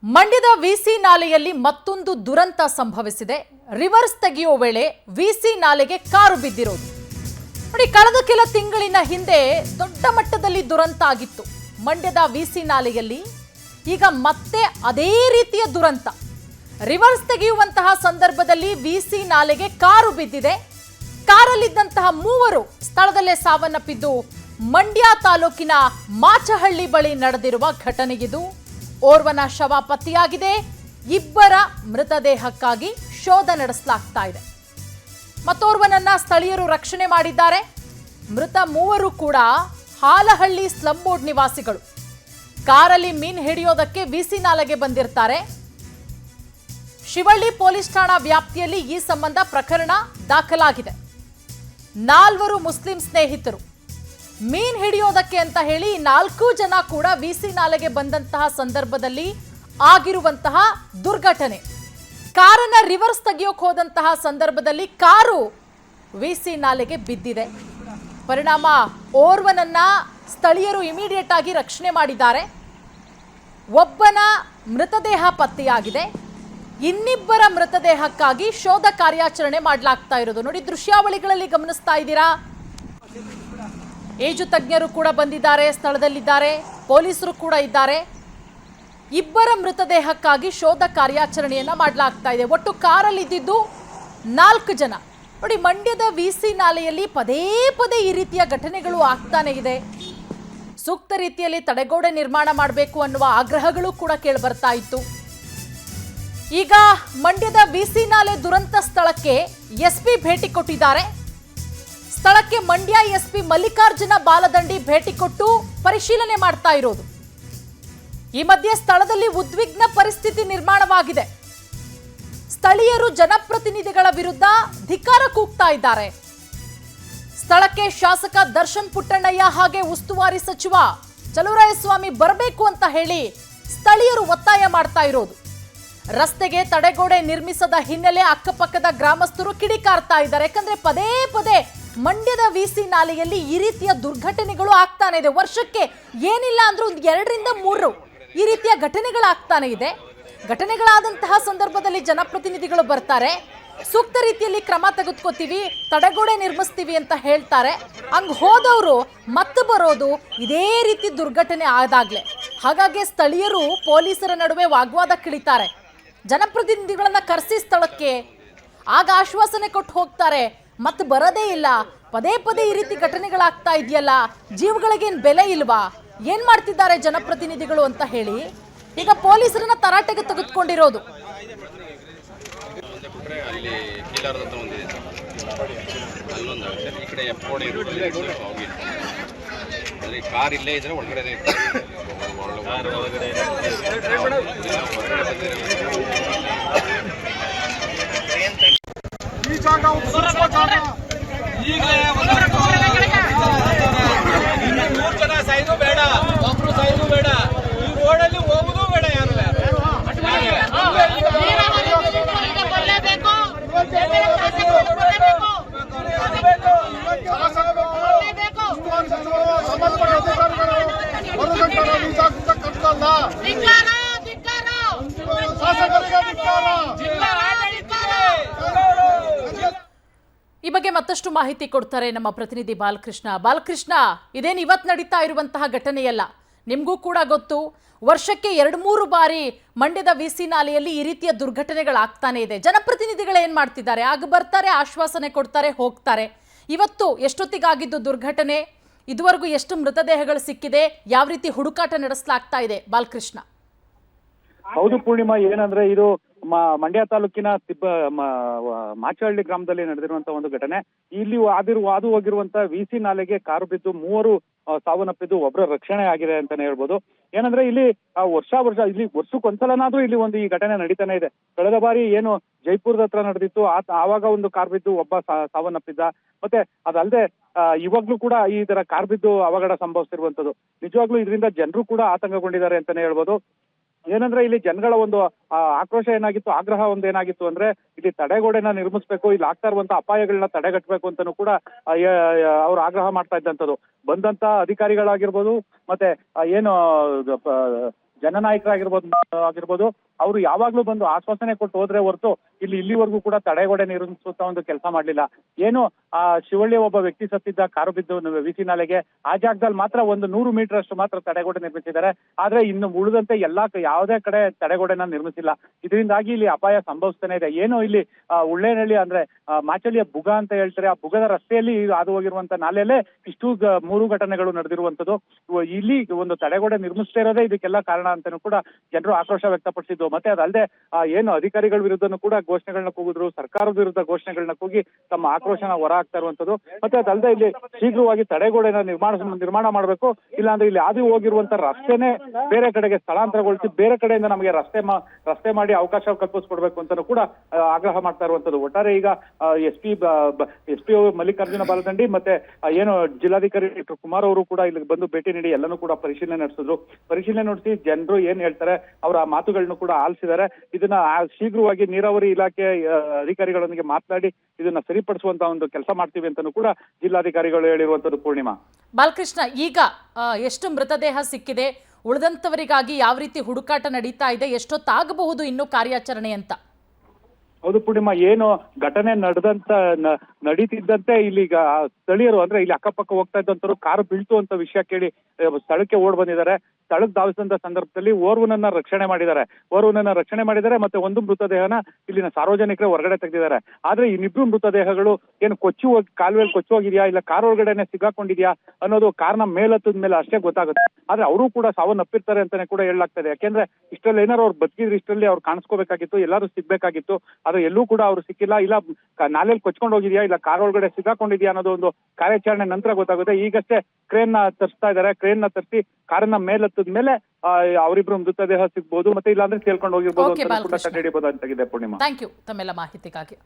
ಮಂಡ್ಯದ ವಿಸಿ ನಾಲೆಯಲ್ಲಿ ಮತ್ತೊಂದು ದುರಂತ ಸಂಭವಿಸಿದೆ. ರಿವರ್ಸ್ ತೆಗೆಯುವ ವೇಳೆ ವಿಸಿ ನಾಲೆಗೆ ಕಾರು ಬಿದ್ದಿರೋದು ನೋಡಿ. ಕಳೆದ ಕೆಲ ತಿಂಗಳಿನ ಹಿಂದೆ ದೊಡ್ಡ ಮಟ್ಟದಲ್ಲಿ ದುರಂತ ಆಗಿತ್ತು ಮಂಡ್ಯದ ವಿಸಿ ನಾಲೆಯಲ್ಲಿ. ಈಗ ಮತ್ತೆ ಅದೇ ರೀತಿಯ ದುರಂತ. ರಿವರ್ಸ್ ತೆಗೆಯುವಂತಹ ಸಂದರ್ಭದಲ್ಲಿ ವಿಸಿ ನಾಲೆಗೆ ಕಾರು ಬಿದ್ದಿದೆ. ಕಾರಲ್ಲಿದ್ದಂತಹ ಮೂವರು ಸ್ಥಳದಲ್ಲೇ ಸಾವನ್ನಪ್ಪಿದ್ದು ಮಂಡ್ಯ ತಾಲೂಕಿನ ಮಾಚಹಳ್ಳಿ ಬಳಿ ನಡೆದಿರುವ ಘಟನೆಗಿದು. ಓರ್ವನ ಶವ ಪತ್ತೆಯಾಗಿದೆ. ಇಬ್ಬರ ಮೃತದೇಹಕ್ಕಾಗಿ ಶೋಧ ನಡೆಸಲಾಗ್ತಾ ಇದೆ. ಮತ್ತೋರ್ವನನ್ನ ಸ್ಥಳೀಯರು ರಕ್ಷಣೆ ಮಾಡಿದ್ದಾರೆ. ಮೃತ ಮೂವರು ಕೂಡ ಹಾಲಹಳ್ಳಿ ಸ್ಲಂ ಬೋರ್ಡ್ ನಿವಾಸಿಗಳು. ಕಾರಲ್ಲಿ ಮೀನು ಹಿಡಿಯೋದಕ್ಕೆ ವಿಸಿ ನಾಲೆಗೆ ಬಂದಿರ್ತಾರೆ. ಶಿವಳ್ಳಿ ಪೊಲೀಸ್ ಠಾಣಾ ವ್ಯಾಪ್ತಿಯಲ್ಲಿ ಈ ಸಂಬಂಧ ಪ್ರಕರಣ ದಾಖಲಾಗಿದೆ. 4 ಮುಸ್ಲಿಂ ಸ್ನೇಹಿತರು ಮೀನ್ ಹಿಡಿಯೋದಕ್ಕೆ ಅಂತ ಹೇಳಿ 4 ಜನ ಕೂಡ ವಿಸಿ ನಾಲೆಗೆ ಬಂದಂತಹ ಸಂದರ್ಭದಲ್ಲಿ ಆಗಿರುವಂತಹ ದುರ್ಘಟನೆ. ಕಾರನ್ನ ರಿವರ್ಸ್ ತೆಗೆಯೋಕೆ ಹೋದಂತಹ ಸಂದರ್ಭದಲ್ಲಿ ಕಾರು ವಿಸಿ ನಾಲೆಗೆ ಬಿದ್ದಿದೆ. ಪರಿಣಾಮ ಓರ್ವನನ್ನ ಸ್ಥಳೀಯರು ಇಮಿಡಿಯೇಟ್ ಆಗಿ ರಕ್ಷಣೆ ಮಾಡಿದ್ದಾರೆ. ಒಬ್ಬನ ಮೃತದೇಹ ಪತ್ತೆಯಾಗಿದೆ. ಇನ್ನಿಬ್ಬರ ಮೃತದೇಹಕ್ಕಾಗಿ ಶೋಧ ಕಾರ್ಯಾಚರಣೆ ಮಾಡಲಾಗ್ತಾ ಇರೋದು ನೋಡಿ. ದೃಶ್ಯಾವಳಿಗಳಲ್ಲಿ ಗಮನಿಸ್ತಾ ಇದ್ದೀರಾ. ಏಜು ತಜ್ಞರು ಕೂಡ ಬಂದಿದ್ದಾರೆ, ಸ್ಥಳದಲ್ಲಿದ್ದಾರೆ, ಪೊಲೀಸರು ಕೂಡ ಇದ್ದಾರೆ. ಇಬ್ಬರ ಮೃತದೇಹಕ್ಕಾಗಿ ಶೋಧ ಕಾರ್ಯಾಚರಣೆಯನ್ನ ಮಾಡಲಾಗ್ತಾ ಇದೆ. ಒಟ್ಟು ಕಾರಲ್ಲಿ ಇದ್ದಿದ್ದು 4 ಜನ ನೋಡಿ. ಮಂಡ್ಯದ ವಿಸಿ ನಾಲೆಯಲ್ಲಿ ಪದೇ ಪದೇ ಈ ರೀತಿಯ ಘಟನೆಗಳು ಆಗ್ತಾನೆ ಇದೆ. ಸೂಕ್ತ ರೀತಿಯಲ್ಲಿ ತಡೆಗೋಡೆ ನಿರ್ಮಾಣ ಮಾಡಬೇಕು ಅನ್ನುವ ಆಗ್ರಹಗಳು ಕೂಡ ಕೇಳಿ ಬರ್ತಾ ಇತ್ತು. ಈಗ ಮಂಡ್ಯದ ವಿಸಿ ನಾಲೆ ದುರಂತ ಸ್ಥಳಕ್ಕೆ ಎಸ್ಪಿ ಭೇಟಿ ಕೊಟ್ಟಿದ್ದಾರೆ. ಸ್ಥಳಕ್ಕೆ ಮಂಡ್ಯ ಎಸ್ಪಿ ಮಲ್ಲಿಕಾರ್ಜುನ ಬಾಲದಂಡಿ ಭೇಟಿ ಕೊಟ್ಟು ಪರಿಶೀಲನೆ ಮಾಡ್ತಾ ಇರೋದು. ಈ ಮಧ್ಯೆ ಸ್ಥಳದಲ್ಲಿ ಉದ್ವಿಗ್ನ ಪರಿಸ್ಥಿತಿ ನಿರ್ಮಾಣವಾಗಿದೆ. ಸ್ಥಳೀಯರು ಜನಪ್ರತಿನಿಧಿಗಳ ವಿರುದ್ಧ ಧಿಕ್ಕಾರ ಕೂಗ್ತಾ ಇದ್ದಾರೆ. ಸ್ಥಳಕ್ಕೆ ಶಾಸಕ ದರ್ಶನ್ ಪುಟ್ಟಣ್ಣಯ್ಯ ಹಾಗೆ ಉಸ್ತುವಾರಿ ಸಚಿವ ಚಲುವರಾಯಸ್ವಾಮಿ ಬರಬೇಕು ಅಂತ ಹೇಳಿ ಸ್ಥಳೀಯರು ಒತ್ತಾಯ ಮಾಡ್ತಾ ಇರೋದು. ರಸ್ತೆಗೆ ತಡೆಗೋಡೆ ನಿರ್ಮಿಸದ ಹಿನ್ನೆಲೆ ಅಕ್ಕಪಕ್ಕದ ಗ್ರಾಮಸ್ಥರು ಕಿಡಿಕಾರ್ತಾ ಇದ್ದಾರೆ. ಯಾಕಂದ್ರೆ ಪದೇ ಪದೇ ಮಂಡ್ಯದ ವಿಸಿ ನಾಲೆಯಲ್ಲಿ ಈ ರೀತಿಯ ದುರ್ಘಟನೆಗಳು ಆಗ್ತಾನೆ ಇದೆ. ವರ್ಷಕ್ಕೆ ಏನಿಲ್ಲ ಅಂದ್ರೂ 2 ರಿಂದ 3 ಈ ರೀತಿಯ ಘಟನೆಗಳಾಗ್ತಾನೆ ಇದೆ. ಘಟನೆಗಳಾದಂತಹ ಸಂದರ್ಭದಲ್ಲಿ ಜನಪ್ರತಿನಿಧಿಗಳು ಬರ್ತಾರೆ, ಸೂಕ್ತ ರೀತಿಯಲ್ಲಿ ಕ್ರಮ ತೆಗೆದುಕೋತೀವಿ, ತಡೆಗೋಡೆ ನಿರ್ಮಿಸ್ತೀವಿ ಅಂತ ಹೇಳ್ತಾರೆ. ಹಂಗ್ ಹೋದವರು ಮತ್ತೆ ಬರೋದು ಇದೇ ರೀತಿ ದುರ್ಘಟನೆ ಆದಾಗ್ಲೆ. ಹಾಗಾಗಿ ಸ್ಥಳೀಯರು ಪೊಲೀಸರ ನಡುವೆ ವಾಗ್ವಾದಕ್ಕಿಳಿತಾರೆ. ಜನಪ್ರತಿನಿಧಿಗಳನ್ನ ಕರೆಸಿ ಸ್ಥಳಕ್ಕೆ ಆಗ ಆಶ್ವಾಸನೆ ಕೊಟ್ಟು ಹೋಗ್ತಾರೆ, ಮತ್ತೆ ಬರೋದೇ ಇಲ್ಲ. ಪದೇ ಪದೇ ಈ ರೀತಿ ಘಟನೆಗಳಾಗ್ತಾ ಇದೆಯಲ್ಲ, ಜೀವಗಳಿಗೇನು ಬೆಲೆ ಇಲ್ವಾ, ಏನ್ ಮಾಡ್ತಿದ್ದಾರೆ ಜನಪ್ರತಿನಿಧಿಗಳು ಅಂತ ಹೇಳಿ ಈಗ ಪೊಲೀಸರನ್ನ ತರಾಟೆಗೆ ತೆಗೆದುಕೊಂಡಿರೋದು. ಕಾರ್ ಇಲ್ಲೇ ಇದ್ರೆ ಒಳಗಡೆ ಸೈನು ಬೇಡ, ಒಬ್ರು ಸೈನು ಬೇಡ, ಈ ರೋಡಲ್ಲಿ ಹೋಗುದು ಬೇಡ. ಯಾರು ಈ ಬಗ್ಗೆ ಮತ್ತಷ್ಟು ಮಾಹಿತಿ ಕೊಡ್ತಾರೆ ನಮ್ಮ ಪ್ರತಿನಿಧಿ ಬಾಲಕೃಷ್ಣ. ಬಾಲಕೃಷ್ಣ, ಇದೇನು ಇವತ್ತು ನಡೀತಾ ಇರುವಂತಹ ಘಟನೆಯಲ್ಲ, ನಿಮಗೂ ಕೂಡ ಗೊತ್ತು. ವರ್ಷಕ್ಕೆ 2-3 ಬಾರಿ ಮಂಡ್ಯದ ವಿಸಿ ನಾಲೆಯಲ್ಲಿ ಈ ರೀತಿಯ ದುರ್ಘಟನೆಗಳಾಗ್ತಾನೆ ಇದೆ. ಜನಪ್ರತಿನಿಧಿಗಳು ಏನ್ ಮಾಡ್ತಿದ್ದಾರೆ, ಆಗ ಬರ್ತಾರೆ, ಆಶ್ವಾಸನೆ ಕೊಡ್ತಾರೆ, ಹೋಗ್ತಾರೆ. ಇವತ್ತು ಎಷ್ಟೊತ್ತಿಗಾಗಿದ್ದು ದುರ್ಘಟನೆ, ಇದುವರೆಗೂ ಎಷ್ಟು ಮೃತದೇಹಗಳು ಸಿಕ್ಕಿದೆ, ಯಾವ ರೀತಿ ಹುಡುಕಾಟ ನಡೆಸಲಾಗ್ತಾ ಇದೆ ಬಾಲಕೃಷ್ಣ? ಹೌದು ಪೂರ್ಣಿಮಾ, ಏನಂದ್ರೆ ಇದು ಮಂಡ್ಯ ತಾಲೂಕಿನ ಮಾಚಹಳ್ಳಿ ಗ್ರಾಮದಲ್ಲಿ ನಡೆದಿರುವಂತಹ ಒಂದು ಘಟನೆ. ಇಲ್ಲಿ ಹಾದು ಹೋಗಿರುವಂತ ವಿಸಿ ನಾಲೆಗೆ ಕಾರು ಬಿದ್ದು 3 ಸಾವನ್ನಪ್ಪಿದ್ದು, ಒಬ್ಬರ ರಕ್ಷಣೆ ಆಗಿದೆ ಅಂತಾನೆ ಹೇಳ್ಬೋದು. ಏನಂದ್ರೆ ಇಲ್ಲಿ ಇಲ್ಲಿ ವರ್ಷಕ್ಕೊಂದ್ಸಲನಾದ್ರೂ ಇಲ್ಲಿ ಈ ಘಟನೆ ನಡೀತಾನೆ ಇದೆ. ಕಳೆದ ಬಾರಿ ಏನು ಜೈಪುರದ ಹತ್ರ ನಡೆದಿತ್ತು, ಆವಾಗ ಒಂದು ಕಾರ್ ಬಿದ್ದು ಒಬ್ಬ ಸಾವನ್ನಪ್ಪಿದ್ದ. ಮತ್ತೆ ಅದಲ್ಲದೆ ಇವಾಗ್ಲೂ ಕೂಡ ಈ ತರ ಕಾರ್ ಬಿದ್ದು ಅವಘಡ ಸಂಭವಿಸಿರುವಂತದ್ದು. ನಿಜವಾಗ್ಲೂ ಇದರಿಂದ ಜನರು ಕೂಡ ಆತಂಕಗೊಂಡಿದ್ದಾರೆ ಅಂತಾನೆ ಹೇಳ್ಬೋದು. ಏನಂದ್ರೆ ಇಲ್ಲಿ ಜನಗಳ ಒಂದು ಆಕ್ರೋಶ ಏನಾಗಿತ್ತು, ಆಗ್ರಹ ಏನಾಗಿತ್ತು ಅಂದ್ರೆ ಇಲ್ಲಿ ತಡೆಗೋಡೆನ ನಿರ್ಮಿಸ್ಬೇಕು, ಇಲ್ಲಿ ಆಗ್ತಾ ಇರುವಂತ ಅಪಾಯಗಳನ್ನ ತಡೆಗಟ್ಟಬೇಕು ಅಂತಾನು ಕೂಡ ಅವ್ರು ಆಗ್ರಹ ಮಾಡ್ತಾ ಇದ್ದಂಥದ್ದು. ಬಂದಂತ ಅಧಿಕಾರಿಗಳಾಗಿರ್ಬೋದು, ಮತ್ತೆ ಏನು ಆಗಿರ್ಬೋದು ಅವರು ಯಾವಾಗ್ಲೂ ಬಂದು ಆಶ್ವಾಸನೆ ಕೊಟ್ಟು ಹೋದ್ರೆ ಹೊರತು ಇಲ್ಲಿವರೆಗೂ ಕೂಡ ತಡೆಗೋಡೆ ನಿರ್ಮಿಸುತ್ತಾ ಒಂದು ಕೆಲಸ ಮಾಡ್ಲಿಲ್ಲ. ಏನು ಆ ಶಿವಳ್ಳಿ ಒಬ್ಬ ವ್ಯಕ್ತಿ ಸತ್ತಿದ್ದ ಕಾರು ಬಿದ್ದು ವಿಸಿ ನಾಲೆಗೆ ಆ ಜಾಗದಲ್ಲಿ ಮಾತ್ರ ಒಂದು 100 ಮೀಟರ್ ಅಷ್ಟು ಮಾತ್ರ ತಡೆಗೋಡೆ ನಿರ್ಮಿಸಿದ್ದಾರೆ. ಆದ್ರೆ ಇನ್ನು ಉಳಿದಂತೆ ಯಾವುದೇ ಕಡೆ ತಡೆಗೋಡೆನ ನಿರ್ಮಿಸಿಲ್ಲ. ಇದರಿಂದಾಗಿ ಇಲ್ಲಿ ಅಪಾಯ ಸಂಭವಿಸ್ತಾನೆ ಇದೆ. ಏನು ಇಲ್ಲಿ ಉಳ್ಳೇನಹಳ್ಳಿ ಅಂದ್ರೆ ಮಾಚಳ್ಳಿಯ ಬುಗ ಅಂತ ಹೇಳ್ತಾರೆ, ಆ ಬುಗದ ರಸ್ತೆಯಲ್ಲಿ ಹಾದು ಹೋಗಿರುವಂತ ನಾಲೆಯಲ್ಲೇ ಇಷ್ಟು 3 ಘಟನೆಗಳು ನಡೆದಿರುವಂತದ್ದು. ಇಲ್ಲಿ ಒಂದು ತಡೆಗೋಡೆ ನಿರ್ಮಿಸ್ತಾ ಇರೋದೇ ಇದಕ್ಕೆಲ್ಲ ಕಾರಣ ಅಂತಾನೂ ಕೂಡ ಜನರು ಆಕ್ರೋಶ ವ್ಯಕ್ತಪಡಿಸಿದ್ದು. ಮತ್ತೆ ಅದಲ್ಲದೆ ಏನು ಅಧಿಕಾರಿಗಳ ವಿರುದ್ಧನೂ ಕೂಡ ಘೋಷಣೆಗಳನ್ನ ಕೂಗಿದ್ರು, ಸರ್ಕಾರದ ವಿರುದ್ಧ ಘೋಷಣೆಗಳನ್ನ ಕೂಗಿ ತಮ್ಮ ಆಕ್ರೋಶನ ಹೊರ ಹಾಕ್ತಾ ಇರುವಂತದ್ದು. ಮತ್ತೆ ಅದಲ್ಲದೆ ಇಲ್ಲಿ ಶೀಘ್ರವಾಗಿ ತಡೆಗೋಡೆನ ನಿರ್ಮಾಣ ಮಾಡಬೇಕು, ಇಲ್ಲಾಂದ್ರೆ ಇಲ್ಲಿ ಹಾದು ಹೋಗಿರುವಂತ ರಸ್ತೆನೆ ಬೇರೆ ಕಡೆಗೆ ಸ್ಥಳಾಂತರಗೊಳಿಸಿ ಬೇರೆ ಕಡೆಯಿಂದ ನಮಗೆ ರಸ್ತೆ ಮಾಡಿ ಅವಕಾಶ ಕಲ್ಪಿಸ್ಕೊಡ್ಬೇಕು ಅಂತಾನೂ ಕೂಡ ಆಗ್ರಹ ಮಾಡ್ತಾ ಇರುವಂತದ್ದು. ಒಟ್ಟಾರೆ ಈಗ ಎಸ್ ಪಿ ಮಲ್ಲಿಕಾರ್ಜುನ ಬಾಲದಂಡಿ ಮತ್ತೆ ಏನು ಜಿಲ್ಲಾಧಿಕಾರಿ ಕುಮಾರ್ ಅವರು ಕೂಡ ಇಲ್ಲಿ ಬಂದು ಭೇಟಿ ನೀಡಿ ಎಲ್ಲನೂ ಕೂಡ ಪರಿಶೀಲನೆ ನಡೆಸಿದ್ರು. ಪರಿಶೀಲನೆ ನಡೆಸಿ ಜನರು ಏನ್ ಹೇಳ್ತಾರೆ ಅವರ ಮಾತುಗಳನ್ನು ಕೂಡ ಆಲಿಸಿದ್ದಾರೆ. ಇದನ್ನ ಶೀಘ್ರವಾಗಿ ನೀರಾವರಿ ಇಲಾಖೆ ಅಧಿಕಾರಿಗಳೊಂದಿಗೆ ಮಾತನಾಡಿ ಇದನ್ನ ಸರಿಪಡಿಸುವಂತ ಒಂದು ಕೆಲಸ ಮಾಡ್ತೀವಿ ಅಂತಾನೂ ಕೂಡ ಜಿಲ್ಲಾಧಿಕಾರಿಗಳು ಹೇಳಿರುವಂತದ್ದು. ಪೂರ್ಣಿಮಾ. ಬಾಲಕೃಷ್ಣ, ಈಗ ಎಷ್ಟು ಮೃತದೇಹ ಸಿಕ್ಕಿದೆ, ಉಳಿದಂತವರಿಗಾಗಿ ಯಾವ ರೀತಿ ಹುಡುಕಾಟ ನಡೀತಾ ಇದೆ, ಎಷ್ಟೊತ್ತಾಗಬಹುದು ಇನ್ನು ಕಾರ್ಯಾಚರಣೆ ಅಂತ? ಹೌದು ಪೂರ್ಣಿಮಾ, ಏನು ಘಟನೆ ನಡೀತಿದ್ದಂತೆ ಇಲ್ಲಿಗ ಸ್ಥಳೀಯರು ಅಂದ್ರೆ ಇಲ್ಲಿ ಅಕ್ಕಪಕ್ಕ ಹೋಗ್ತಾ ಇದ್ದಂತವ್ರು ಕಾರು ಬೀಳ್ತು ಅಂತ ವಿಷಯ ಕೇಳಿ ಸ್ಥಳಕ್ಕೆ ಓಡ್ ಬಂದಿದ್ದಾರೆ. ಸ್ಥಳಕ್ಕೆ ಧಾವಿಸಿದಂತ ಸಂದರ್ಭದಲ್ಲಿ ಓರ್ವನನ್ನ ರಕ್ಷಣೆ ಮಾಡಿದ್ದಾರೆ ಮತ್ತೆ ಒಂದು ಮೃತದೇಹನ ಇಲ್ಲಿನ ಸಾರ್ವಜನಿಕರೇ ಹೊರಗಡೆ ತೆಗೆದಿದ್ದಾರೆ. ಆದ್ರೆ ಇನ್ನಿಬ್ರು ಮೃತದೇಹಗಳು ಏನು ಕಾಲುವೆಯಲ್ಲಿ ಕೊಚ್ಚಿ ಹೋಗಿದ್ಯಾ ಇಲ್ಲ ಕಾರ್ ಒಳಗಡೆನೆ ಸಿಗಾಕೊಂಡಿದ್ಯಾ ಅನ್ನೋದು ಕಾರ್ನ ಮೇಲತ್ತದ ಮೇಲೆ ಅಷ್ಟೇ ಗೊತ್ತಾಗುತ್ತೆ. ಆದ್ರೆ ಅವರು ಕೂಡ ಸಾವನ್ನಪ್ಪಿರ್ತಾರೆ ಅಂತಾನೆ ಕೂಡ ಹೇಳಲಾಗ್ತದೆ. ಯಾಕೆಂದ್ರೆ ಇಷ್ಟರಲ್ಲಿ ಏನಾರು ಅವ್ರು ಬದುಕಿದ್ರೆ ಇಷ್ಟರಲ್ಲಿ ಅವ್ರು ಕಾಣಿಸ್ಕೋಬೇಕಾಗಿತ್ತು, ಎಲ್ಲರೂ ಸಿಗ್ಬೇಕಾಗಿತ್ತು. ಆದ್ರೆ ಎಲ್ಲೂ ಕೂಡ ಅವ್ರು ಸಿಕ್ಕಿಲ್ಲ. ಇಲ್ಲ ನಾಲೆಯಲ್ಲಿ ಕೊಚ್ಕೊಂಡು ಹೋಗಿದ್ಯಾ ಇಲ್ಲ ಕಾರ್ ಒಳಗಡೆ ಸಿಗಾಕೊಂಡಿದ್ಯಾ ಅನ್ನೋದು ಒಂದು ಕಾರ್ಯಾಚರಣೆ ನಂತರ ಗೊತ್ತಾಗುತ್ತೆ. ಈಗಷ್ಟೇ ಕ್ರೇನ್ ನ ತರಿಸ್ತಾ ಇದ್ದಾರೆ. ಕ್ರೇನ್ ನ ತರಿಸಿ ಕಾರನ್ನ ಮೇಲತ್ತದ ಮೇಲೆ ಅವರಿಬ್ರು ಮೃತದೇಹ ಸಿಗ್ಬೋದು, ಮತ್ತೆ ಇಲ್ಲಾಂದ್ರೆ ತೇಲ್ಕೊಂಡು ಹೋಗಿರ್ಬೋದು ಅಂತ ಕೂಡ ಕಂಡುಹಿಡಿಯಬಹುದು ಅಂತಾಗಿದೆ. ಪೂರ್ಣಿಮಾ, ಥ್ಯಾಂಕ್ ಯು ತಮ್ಮೆಲ್ಲ ಮಾಹಿತಿಗಾಗಿ.